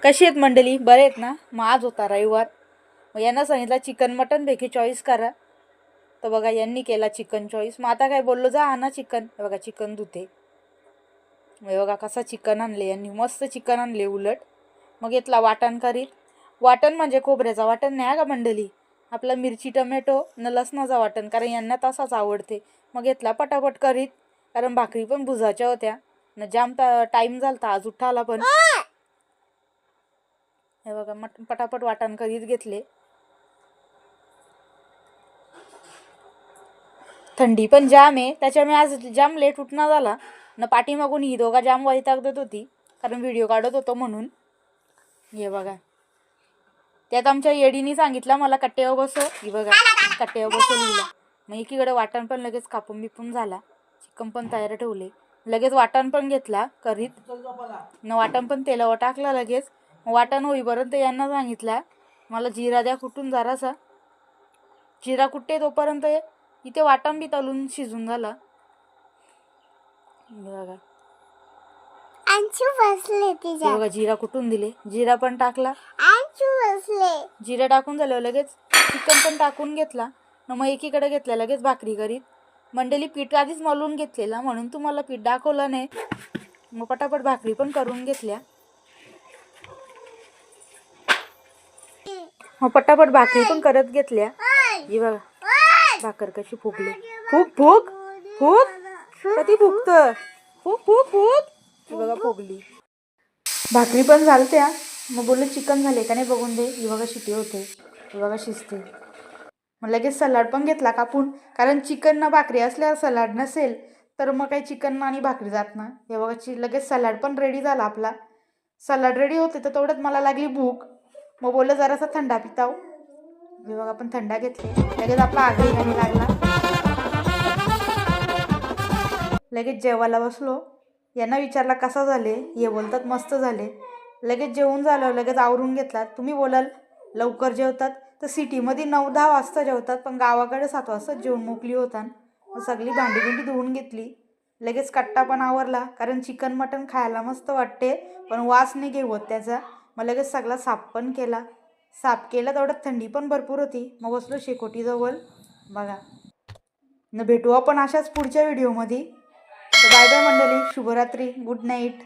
कशी आहेत मंडळी? बरे आहेत ना? मग आज होता रविवार, मग यांना सांगितलं चिकन मटन पैकी चॉईस करा. तर बघा यांनी केला चिकन चॉईस. मग आता काय बोललो, जा आणा चिकन. बघा चिकन धुते. बघा कसा चिकन आणले यांनी, मस्त चिकन आणले उलट. मग घेतला वाटण करीत. वाटण म्हणजे खोबऱ्याचा वाटण नाही का मंडळी, आपला मिरची टमॅटो न लसणाचा वाटण, कारण यांना तसाच आवडते. मग घेतला पटापट करीत, कारण भाकरी पण भुजाच्या होत्या न जाम टाईम झालता आज उठाला पण. हे बघा पटापट वाटण करीत घेतले. थंडी पण जाम आहे, त्याच्यामुळे आज जाम लेट उठणं झाला न. पाठीमागून ही दोघा जाम वैताग देत होती, कारण व्हिडिओ काढत होतो म्हणून. हे बघा त्यात आमच्या येडीनी सांगितलं मला कट्ट्यावर बसव. ही बघा कट्ट्यावर बसवलीला. मग एकीकडे वाटण पण लगेच कापून बिपून झाला, चिकन पण तयार ठेवले. लगेच वाटण पण घेतला करीत न, वाटण पण तेलावर टाकला लगेच. वाटण होईपर्यंत यांना सांगितलं मला जिरा द्या कुठून जरासा. जिरा कुठे तोपर्यंत इथे वाटण बी तळून शिजून झाला. बघा बघा जिरा कुठून दिले, जिरा पण टाकला. जिरा टाकून झाल्यावर लगेच चिकन पण टाकून घेतला न. मग एकीकडे घेतला लगेच भाकरी करीत. मंडळी पीठ आधीच मळून घेतलेला म्हणून तुम्हाला पीठ दाखवलं नाही. मग पटापट भाकरी पण करून घेतल्या. मग पटापट भाकरी पण करत घेतल्या. ही बघा भाकर कशी फुगली. फुग फुग फुग कधी फुगत, फुग फुग फुग. ही बघा फुगली. भाकरी पण झालत्या. मग बोलले चिकन झाले का नाही बघून दे. ही बघा शिटी होते, ही बघा शिजते. मग लगेच सलाड पण घेतला कापून, कारण चिकन ना भाकरी असल्यावर सलाड नसेल तर मग काही चिकन आणि भाकरी जात ना. हे बघा लगेच सलाड पण रेडी झाला आपला. सलाड रेडी होते तर तेवढ्यात मला लागली भूक. मग बोललं जरासा थंडा पिताव. हे बघा आपण थंडा घेतले. लगेच आपला आगळी गाणी लागला. लगेच जेवायला बसलो. यांना विचारला कसा झाले, हे बोलतात मस्त झाले. लगेच जेवून झालं, लगेच आवरून घेतला. तुम्ही बोलाल लवकर जेवतात तर सिटीमध्ये 9-10 वाजता जेवतात, पण गावाकडे 7 वाजता जेवून मोकली होतात. मग सगळी भांडी बिंडी धुवून घेतली. लगेच कट्टा पण आवरला, कारण चिकन मटन खायला मस्त वाटते पण वास नाही घेवत त्याचा. मग लगेच सगळा साफ पण केला. साफ केला तेवढ्यात थंडी पण भरपूर होती. मग बसलो शेकोटीजवळ. बघा न भेटू आपण अशाच पुढच्या व्हिडिओमध्ये. बाय बाय मंडळी, शुभरात्री, गुड नाईट.